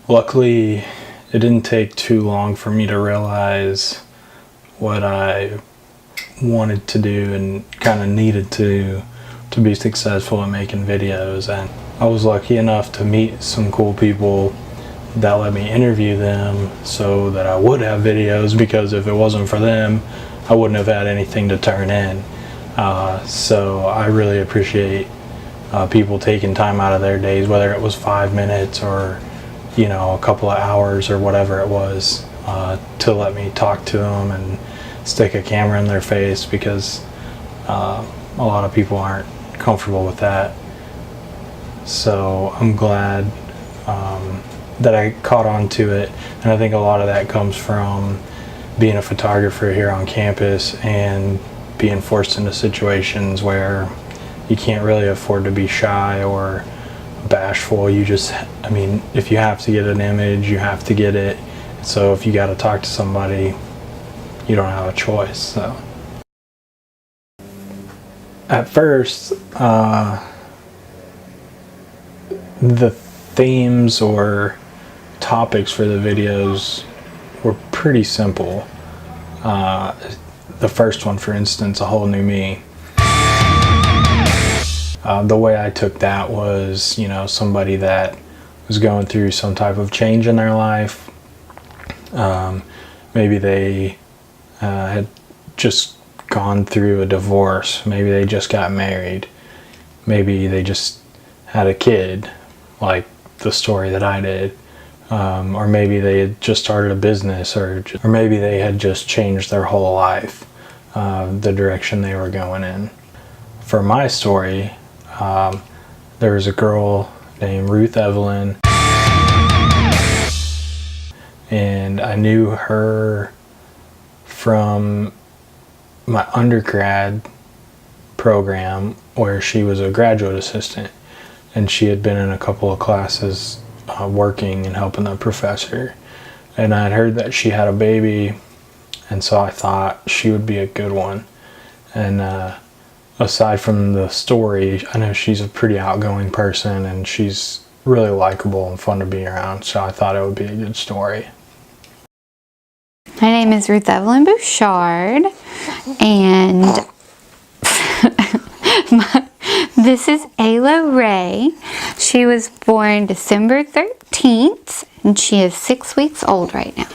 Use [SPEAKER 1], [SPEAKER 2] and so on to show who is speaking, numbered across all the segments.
[SPEAKER 1] Luckily, it didn't take too long for me to realize what I wanted to do and kind of needed to be successful in making videos. And I was lucky enough to meet some cool people that let me interview them so that I would have videos, because if it wasn't for them, I wouldn't have had anything to turn in. So I really appreciate people taking time out of their days, whether it was 5 minutes or, you know, a couple of hours or whatever it was, to let me talk to them and stick a camera in their face, because a lot of people aren't comfortable with that. So I'm glad that I caught on to it, and I think a lot of that comes from being a photographer here on campus and being forced into situations where you can't really afford to be shy or bashful. You just, I mean, if you have to get an image, you have to get it. So if you got to talk to somebody, you don't have a choice. So at first, the themes or topics for the videos were pretty simple. The first one, for instance, A Whole New Me. The way I took that was, you know, somebody that was going through some type of change in their life. Maybe they had just gone through a divorce. Maybe they just got married. Maybe they just had a kid, like the story that I did. Or maybe they had just started a business, or maybe they had just changed their whole life, the direction they were going in. For my story, there was a girl named Ruth Evelyn, and I knew her from my undergrad program, where she was a graduate assistant, and she had been in a couple of classes working and helping the professor. And I'd heard that she had a baby, and so I thought she would be a good one. And aside from the story, I know she's a pretty outgoing person, and she's really likable and fun to be around, so I thought it would be a good story.
[SPEAKER 2] My name is Ruth Evelyn Bouchard, and this is Ayla Ray. She was born December 13th, and she is 6 weeks old right now.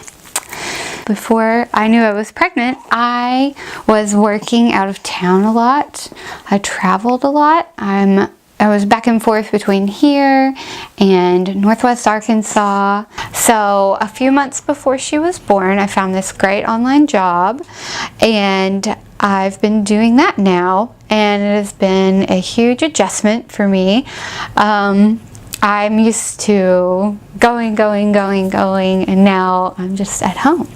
[SPEAKER 2] Before I knew I was pregnant, I was working out of town a lot. I traveled a lot. I was back and forth between here and Northwest Arkansas. So a few months before she was born, I found this great online job, and I've been doing that now, and it has been a huge adjustment for me. I'm used to going, and now I'm just at home.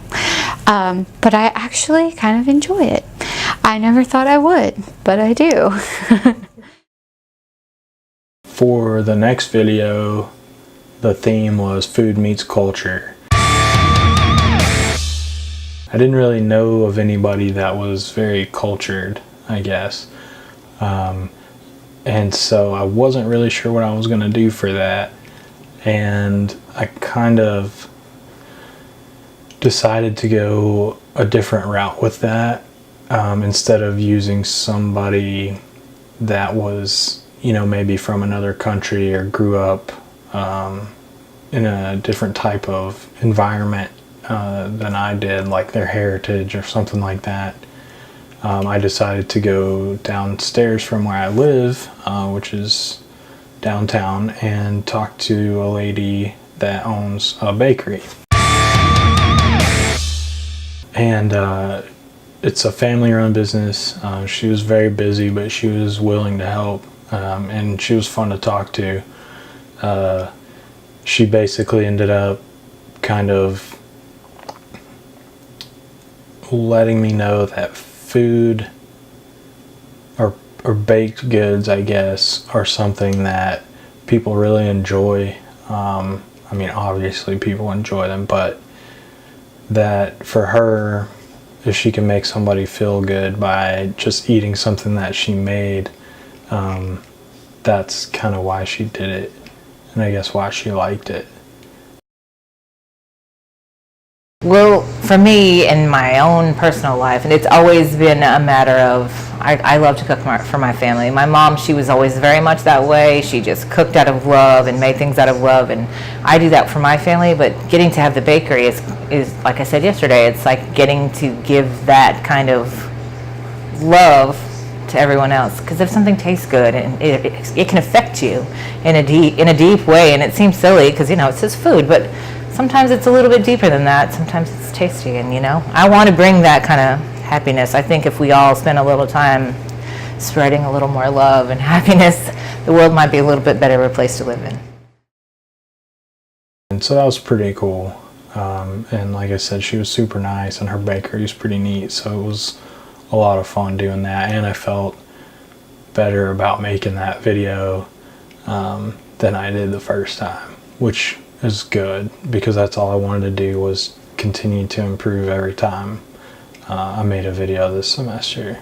[SPEAKER 2] But I actually kind of enjoy it. I never thought I would, but I do.
[SPEAKER 1] For the next video, the theme was food meets culture. I didn't really know of anybody that was very cultured, I guess. And so I wasn't really sure what I was going to do for that. And I kind of decided to go a different route with that. Instead of using somebody that was, you know, maybe from another country or grew up in a different type of environment than I did, like their heritage or something like that. I decided to go downstairs from where I live, which is downtown, and talk to a lady that owns a bakery. And it's a family-run business. She was very busy, but she was willing to help, and she was fun to talk to. She basically ended up kind of letting me know that food or baked goods, I guess, are something that people really enjoy. I mean, obviously people enjoy them, but that for her, if she can make somebody feel good by just eating something that she made, that's kind of why she did it. and I guess why she liked it.
[SPEAKER 3] Well, for me, in my own personal life, and it's always been a matter of, I love to cook for my family. My mom, she was always very much that way. She just cooked out of love and made things out of love, and I do that for my family, but getting to have the bakery is like I said yesterday, it's like getting to give that kind of love to everyone else, because if something tastes good, and it can affect you in a deep way, and it seems silly because, you know, it's just food, but sometimes it's a little bit deeper than that. Sometimes it's tasty, and, you know, I want to bring that kind of happiness. I think if we all spend a little time spreading a little more love and happiness, the world might be a little bit better of a place to live in.
[SPEAKER 1] And so that was pretty cool. And like I said, she was super nice, and her bakery is pretty neat. So it was a lot of fun doing that, and I felt better about making that video than I did the first time, which is good, because that's all I wanted to do, was continue to improve every time I made a video this semester.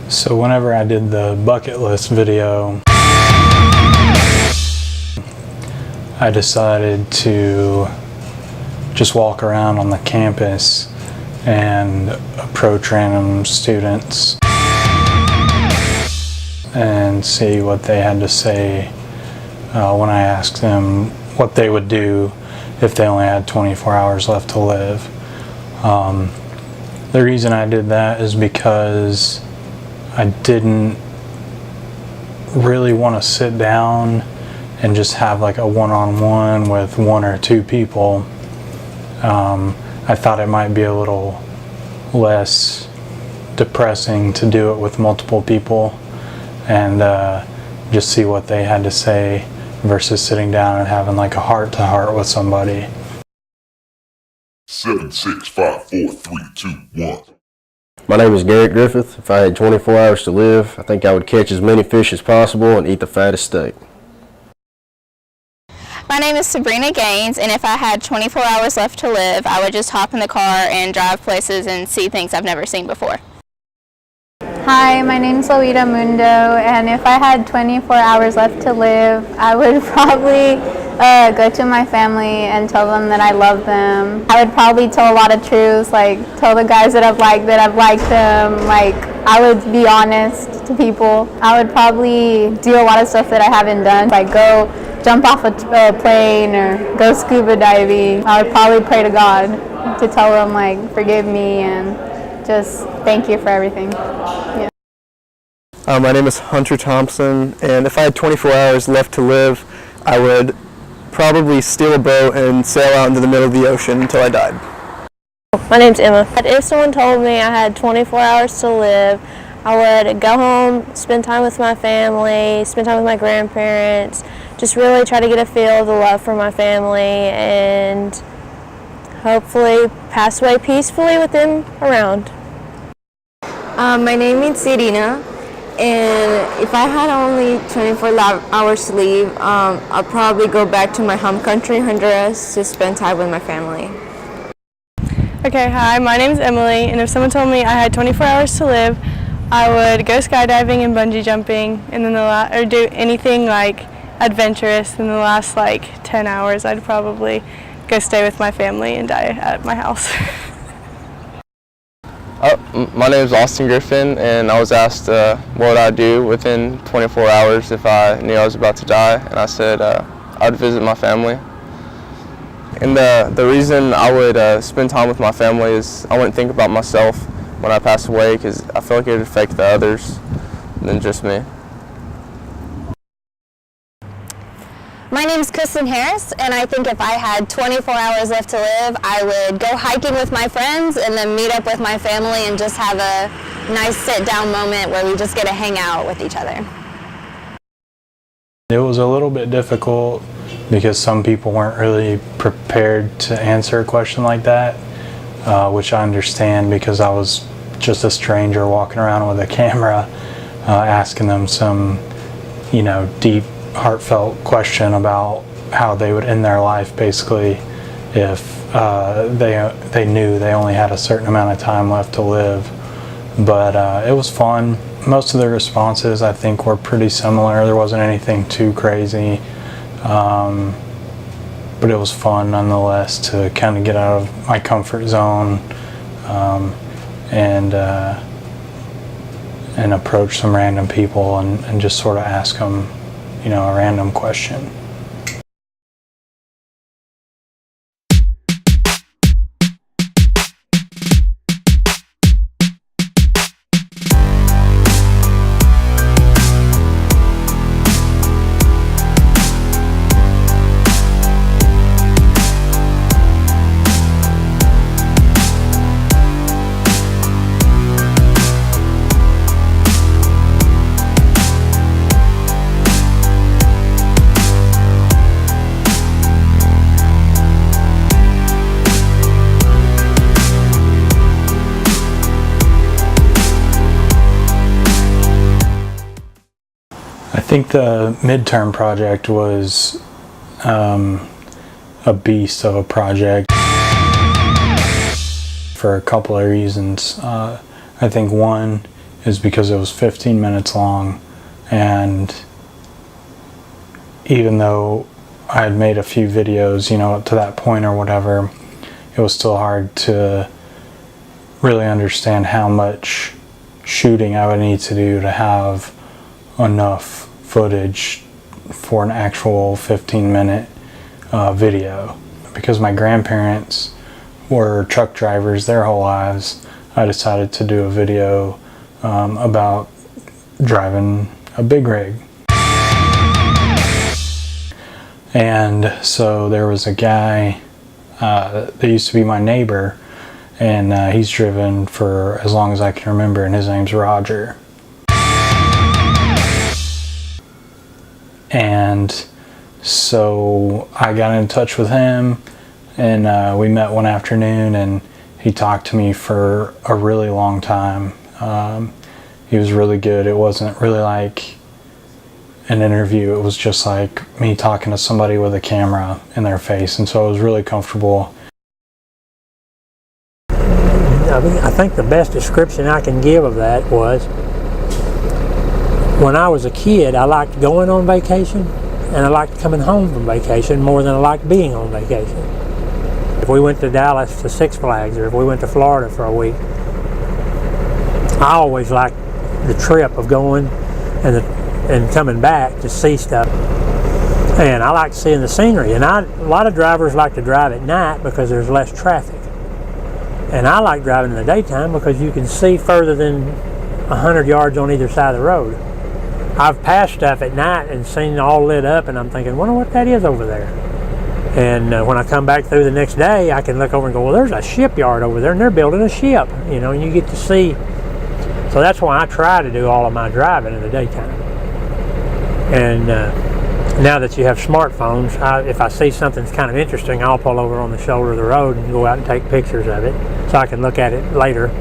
[SPEAKER 1] So whenever I did the bucket list video, I decided to just walk around on the campus and approach random students and see what they had to say when I asked them what they would do if they only had 24 hours left to live. The reason I did that is because I didn't really want to sit down and just have like a one-on-one with one or two people. I thought it might be a little less depressing to do it with multiple people and just see what they had to say versus sitting down and having like a heart-to-heart with somebody.
[SPEAKER 4] 7, 6, 5, 4, 3, 2, 1.
[SPEAKER 5] My name is Garrett Griffith. If I had 24 hours to live, I think I would catch as many fish as possible and eat the fattest steak.
[SPEAKER 6] My name is Sabrina Gaines, and if I had 24 hours left to live, I would just hop in the car and drive places and see things I've never seen before.
[SPEAKER 7] Hi, my name is Loida Mundo, and if I had 24 hours left to live, I would probably go to my family and tell them that I love them. I would probably tell a lot of truths, like tell the guys that I've liked them. Like, I would be honest to people. I would probably do a lot of stuff that I haven't done, like go jump off a plane or go scuba diving. I would probably pray to God to tell them, like, forgive me and just thank you for everything. Yeah.
[SPEAKER 8] My name is Hunter Thompson, and if I had 24 hours left to live, I would probably steal a boat and sail out into the middle of the ocean until I died.
[SPEAKER 9] My name's Emma. If someone told me I had 24 hours to live, I would go home, spend time with my family, spend time with my grandparents, just really try to get a feel of the love for my family, and hopefully pass away peacefully with them around.
[SPEAKER 10] My name is Serena, and if I had only 24 hours to leave, I'll probably go back to my home country, Honduras, to spend time with my family.
[SPEAKER 9] Okay, hi, my name is Emily, and if someone told me I had 24 hours to live, I would go skydiving and bungee jumping, and then or do anything like adventurous. In the last like 10 hours, I'd probably go stay with my family and die at my house.
[SPEAKER 8] My name is Austin Griffin, and I was asked what would I do within 24 hours if I knew I was about to die, and I said I'd visit my family. And the reason I would spend time with my family is I wouldn't think about myself when I pass away, because I feel like it would affect the others than just me.
[SPEAKER 6] My name is Kristen Harris, and I think if I had 24 hours left to live, I would go hiking with my friends and then meet up with my family and just have a nice sit-down moment where we just get to hang out with each other.
[SPEAKER 1] It was a little bit difficult because some people weren't really prepared to answer a question like that, which I understand because I was just a stranger walking around with a camera, asking them some, deep, heartfelt question about how they would end their life, basically, if they knew they only had a certain amount of time left to live. But it was fun. Most of the responses, I think, were pretty similar. There wasn't anything too crazy. But it was fun nonetheless to kind of get out of my comfort zone and approach some random people and just sort of ask them, a random question. I think the midterm project was a beast of a project for a couple of reasons. I think one is because it was 15 minutes long, and even though I had made a few videos, up to that point or whatever, it was still hard to really understand how much shooting I would need to do to have enough footage for an actual 15-minute video. Because my grandparents were truck drivers their whole lives, I decided to do a video about driving a big rig. And so there was a guy that used to be my neighbor, and he's driven for as long as I can remember, and his name's Roger. And so I got in touch with him, and we met one afternoon, and he talked to me for a really long time. He was really good. It wasn't really like an interview. It was just like me talking to somebody with a camera in their face, and so I was really comfortable.
[SPEAKER 11] I think the best description I can give of that was, when I was a kid, I liked going on vacation, and I liked coming home from vacation more than I liked being on vacation. If we went to Dallas to Six Flags, or if we went to Florida for a week, I always liked the trip of going and coming back to see stuff. And I like seeing the scenery. And a lot of drivers like to drive at night because there's less traffic. And I like driving in the daytime because you can see further than 100 yards on either side of the road. I've passed stuff at night and seen it all lit up, and I'm thinking, wonder what that is over there. And when I come back through the next day, I can look over and go, well, there's a shipyard over there, and they're building a ship, and you get to see. So that's why I try to do all of my driving in the daytime. And now that you have smartphones, if I see something's kind of interesting, I'll pull over on the shoulder of the road and go out and take pictures of it so I can look at it later.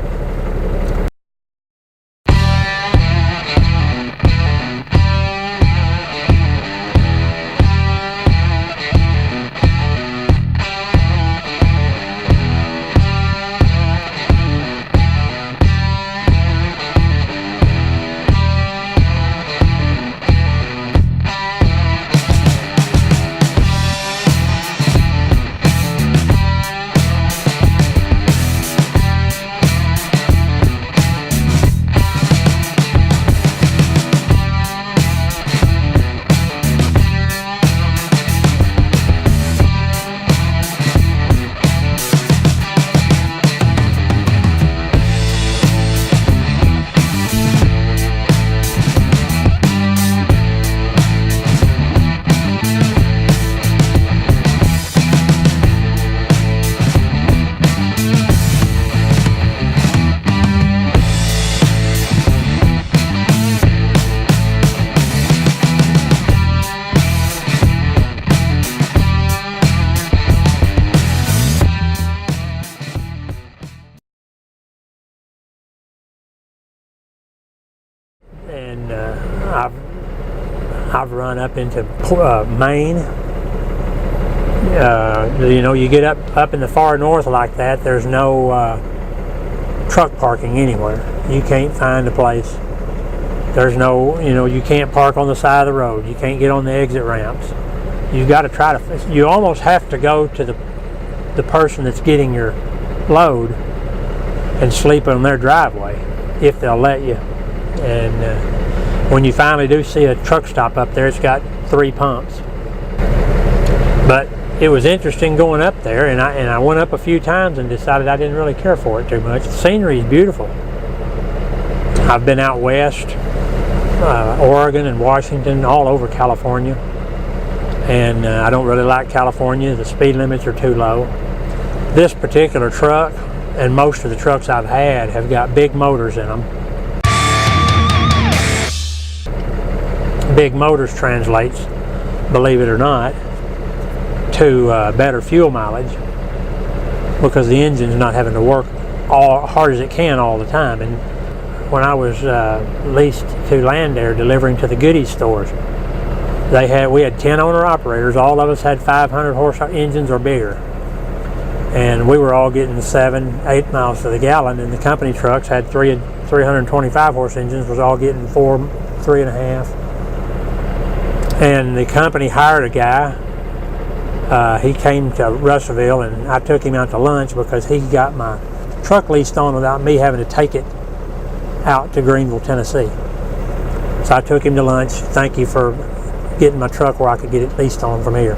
[SPEAKER 11] run up into Maine. You know, you get up in the far north like that, there's no truck parking anywhere. You can't find a place. There's no, you know, you can't park on the side of the road. You can't get on the exit ramps. You got to try to, you almost have to go to the person that's getting your load and sleep on their driveway if they'll let you. And when you finally do see a truck stop up there, it's got 3 pumps. But it was interesting going up there, and I went up a few times and decided I didn't really care for it too much. The scenery is beautiful. I've been out west, Oregon and Washington, all over California, and I don't really like California. The speed limits are too low. This particular truck, and most of the trucks I've had, have got big motors in them. Big motors translates, believe it or not, to better fuel mileage, because the engine's not having to work all hard as it can all the time. And when I was leased to Landair delivering to the goodies stores, we had 10 owner operators. All of us had 500 horse engines or bigger, and we were all getting 7-8 miles to the gallon. And the company trucks had 325 horse engines, was all getting 4, 3.5. And the company hired a guy. He came to Russellville, and I took him out to lunch because he got my truck leased on without me having to take it out to Greenville, Tennessee. So I took him to lunch. Thank you for getting my truck where I could get it leased on from here.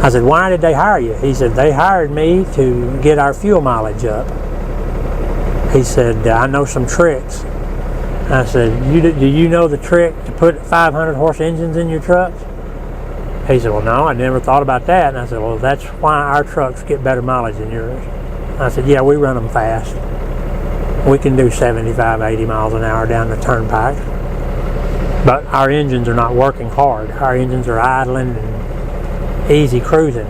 [SPEAKER 11] I said, why did they hire you? He said, they hired me to get our fuel mileage up. He said, I know some tricks. I said, do you know the trick to put 500 horse engines in your trucks? He said, well, no, I never thought about that. And I said, well, that's why our trucks get better mileage than yours. I said, yeah, we run them fast. We can do 75, 80 miles an hour down the turnpike. But our engines are not working hard. Our engines are idling and easy cruising.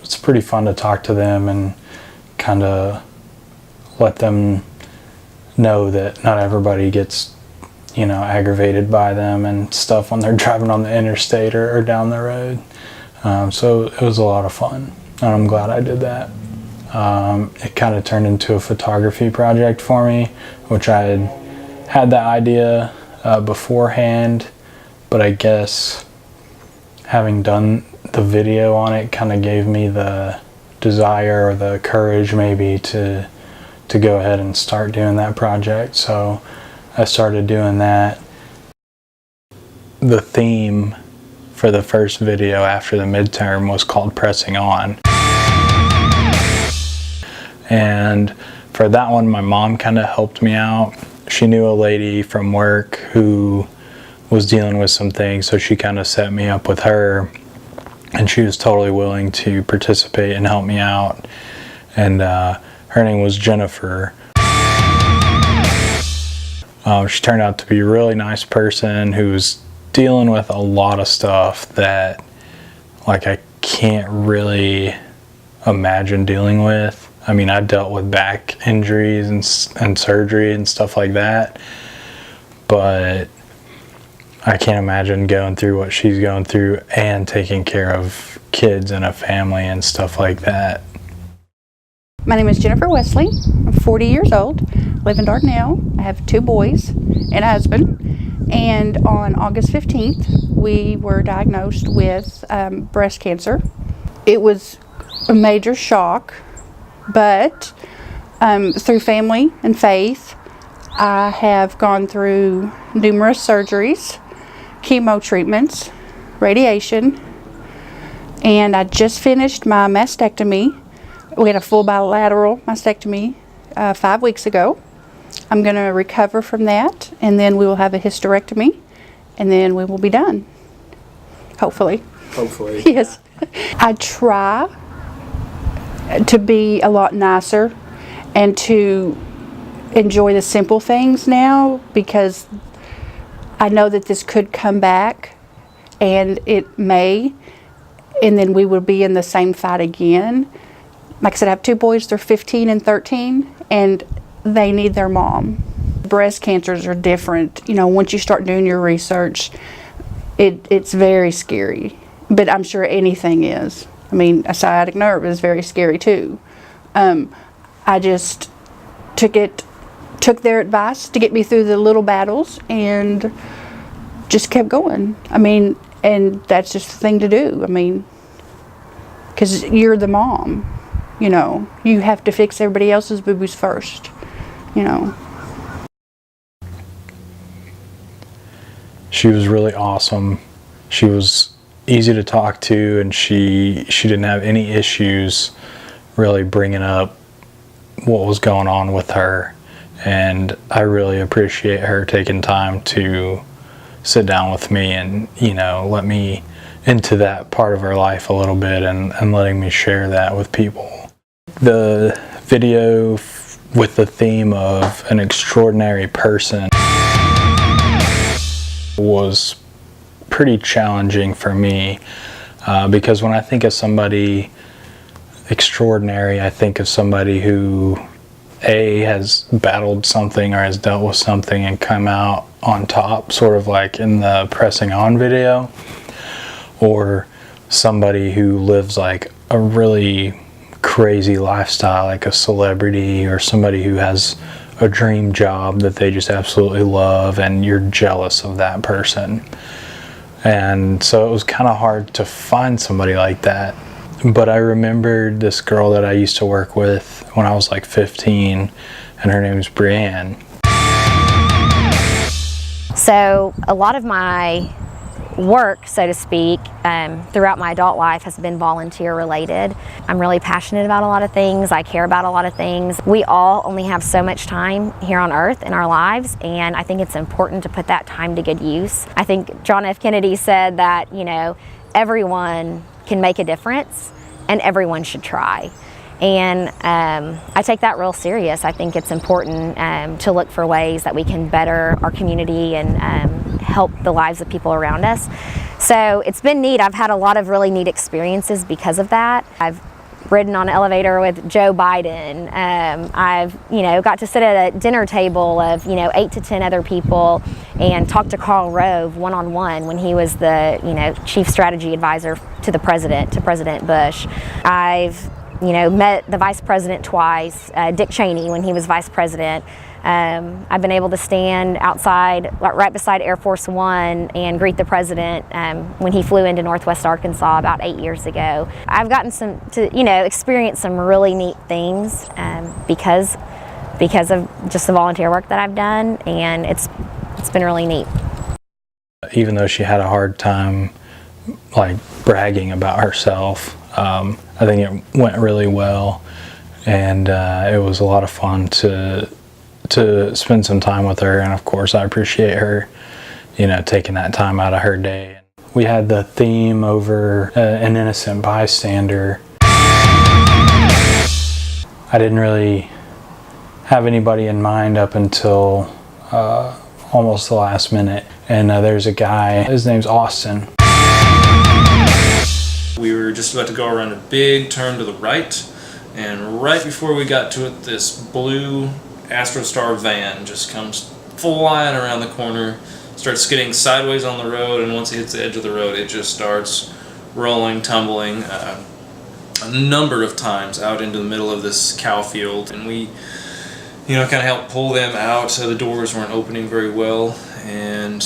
[SPEAKER 1] It's pretty fun to talk to them and kind of let them know that not everybody gets, you know, aggravated by them and stuff when they're driving on the interstate or down the road. So it was a lot of fun, and I'm glad I did that. it kind of turned into a photography project for me, which I had that idea beforehand, but I guess having done the video on it kind of gave me the desire or the courage maybe to go ahead and start doing that project. So I started doing that. The theme for the first video after the midterm was called Pressing On. And for that one, my mom kind of helped me out. She knew a lady from work who was dealing with some things, so she kind of set me up with her, and she was totally willing to participate and help me out. And her name was Jennifer. She turned out to be a really nice person who was dealing with a lot of stuff that like I can't really imagine dealing with. I mean, I dealt with back injuries and surgery and stuff like that, but I can't imagine going through what she's going through and taking care of kids and a family and stuff like that.
[SPEAKER 12] My name is Jennifer Wesley. I'm 40 years old, live in Dardanelle. I have 2 boys and a husband. And on August 15th, we were diagnosed with breast cancer. It was a major shock, but through family and faith, I have gone through numerous surgeries, chemo treatments, radiation, and I just finished my mastectomy. We had a full bilateral mastectomy 5 weeks ago. I'm going to recover from that, and then we will have a hysterectomy, and then we will be done. Hopefully.
[SPEAKER 1] Hopefully.
[SPEAKER 12] Yes. I try to be a lot nicer and to enjoy the simple things now, because I know that this could come back, and it may, and then we will be in the same fight again. Like I said, I have 2 boys, they're 15 and 13, and they need their mom. Breast cancers are different. You know, once you start doing your research, it's very scary. But I'm sure anything is. I mean, a sciatic nerve is very scary too. I just took their advice to get me through the little battles and just kept going. I mean, and that's just the thing to do. I mean, because you're the mom. You know, you have to fix everybody else's boo-boos first, you know.
[SPEAKER 1] She was really awesome. She was easy to talk to, and she didn't have any issues really bringing up what was going on with her. And I really appreciate her taking time to sit down with me and, you know, let me into that part of her life a little bit and letting me share that with people. The video with the theme of an extraordinary person was pretty challenging for me because when I think of somebody extraordinary, I think of somebody who has battled something or has dealt with something and come out on top, sort of like in the Pressing On video, or somebody who lives like a really crazy lifestyle, like a celebrity, or somebody who has a dream job that they just absolutely love and you're jealous of that person. And so it was kind of hard to find somebody like that. But I remembered this girl that I used to work with when I was like 15, and her name is Brianne.
[SPEAKER 13] So a lot of my work, so to speak, throughout my adult life has been volunteer related. I'm really passionate about a lot of things. I care about a lot of things. We all only have so much time here on earth in our lives, and I think it's important to put that time to good use. I think John F. Kennedy said that, you know, everyone can make a difference and everyone should try. And I take that real serious. I think it's important to look for ways that we can better our community and help the lives of people around us. So it's been neat. I've had a lot of really neat experiences because of that. I've ridden on an elevator with Joe Biden. I've, you know, got to sit at a dinner table of, you know, 8 to 10 other people and talk to Karl Rove one-on-one when he was the, you know, chief strategy advisor to the president, to President Bush. I've met the vice president twice, Dick Cheney, when he was vice president. I've been able to stand outside, right beside Air Force One, and greet the president when he flew into Northwest Arkansas about 8 years ago. I've gotten to experience some really neat things because of just the volunteer work that I've done, and it's been really neat.
[SPEAKER 1] Even though she had a hard time like bragging about herself, I think it went really well, and it was a lot of fun to spend some time with her. And of course I appreciate her taking that time out of her day. We had the theme over an innocent bystander. I didn't really have anybody in mind up until almost the last minute, and there's a guy, his name's Austin.
[SPEAKER 14] We were just about to go around a big turn to the right, and right before we got to it, this blue Astrostar van just comes flying around the corner, starts skidding sideways on the road, and once it hits the edge of the road, it just starts rolling, tumbling a number of times out into the middle of this cow field. And we kind of helped pull them out, so the doors weren't opening very well, and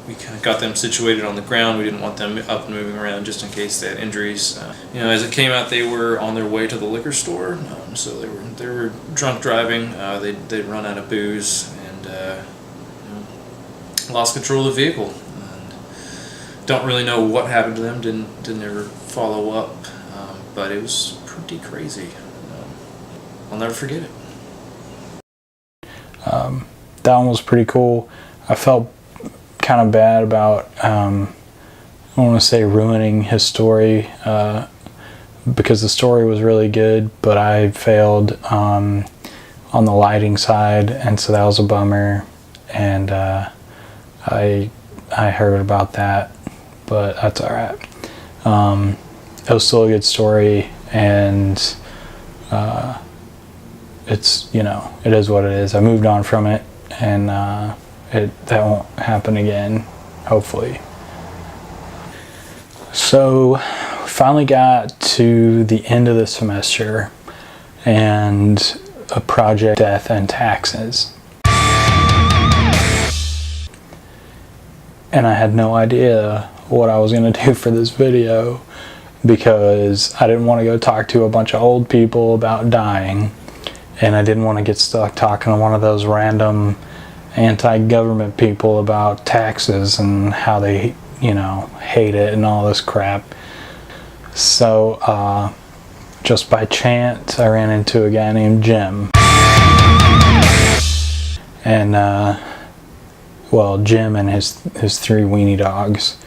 [SPEAKER 14] we kind of got them situated on the ground. We didn't want them up and moving around just in case they had injuries. As it came out, they were on their way to the liquor store, so they were drunk driving. They'd run out of booze and lost control of the vehicle. And don't really know what happened to them. Didn't ever follow up, but it was pretty crazy. I'll never forget it.
[SPEAKER 1] That one was pretty cool. I felt kind of bad about, I don't want to say ruining his story, because the story was really good, but I failed on the lighting side, and so that was a bummer. And I heard about that, but that's all right. It was still a good story, and it's it is what it is. I moved on from it, and that won't happen again, hopefully. So we finally got to the end of the semester and a project, Death and Taxes. And I had no idea what I was going to do for this video, because I didn't want to go talk to a bunch of old people about dying, and I didn't want to get stuck talking to one of those random anti-government people about taxes and how they hate it and all this crap. So just by chance I ran into a guy named Jim, and Jim and his 3 weenie dogs,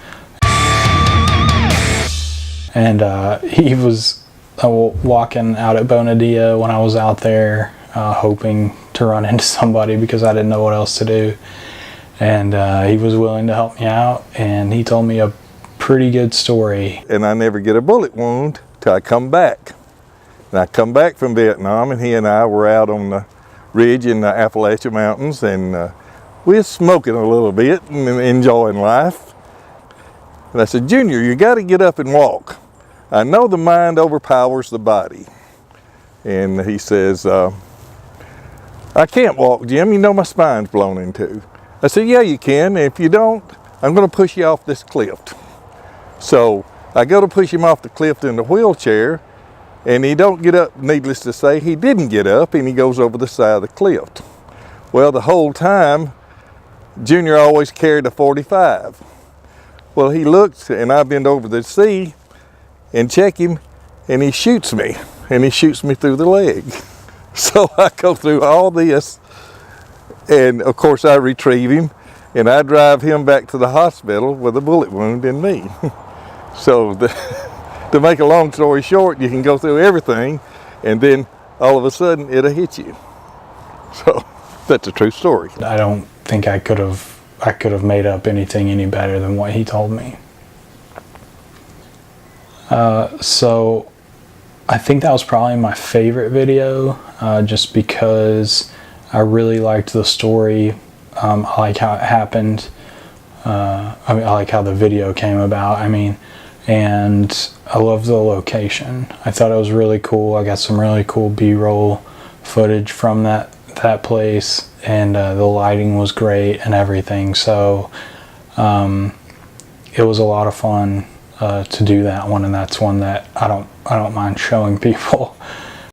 [SPEAKER 1] and he was walking out at Bonadilla when I was out there, hoping to run into somebody because I didn't know what else to do. And he was willing to help me out, and he told me a pretty good story.
[SPEAKER 15] And I never get a bullet wound till I come back. And I come back from Vietnam, and he and I were out on the ridge in the Appalachian Mountains, and we were smoking a little bit and enjoying life. And I said, Junior, you got to get up and walk. I know the mind overpowers the body. And he says, I can't walk, Jim. You know my spine's blown in two. I said, yeah, you can. If you don't, I'm going to push you off this cliff. So I go to push him off the cliff in the wheelchair, and he don't get up. Needless to say, he didn't get up, and he goes over the side of the cliff. Well, the whole time, Junior always carried a .45. Well, he looks, and I bend over to see and check him, and he shoots me, through the leg. So I go through all this, and of course I retrieve him, and I drive him back to the hospital with a bullet wound in me. So to make a long story short, you can go through everything, and then all of a sudden it'll hit you. So that's a true story.
[SPEAKER 1] I don't think I could have made up anything any better than what he told me. So I think that was probably my favorite video, just because I really liked the story. I like how it happened. I like how the video came about. and I love the location. I thought it was really cool. I got some really cool B-roll footage from that place, and the lighting was great and everything. So it was a lot of fun to do that one, and that's one that I don't mind showing people.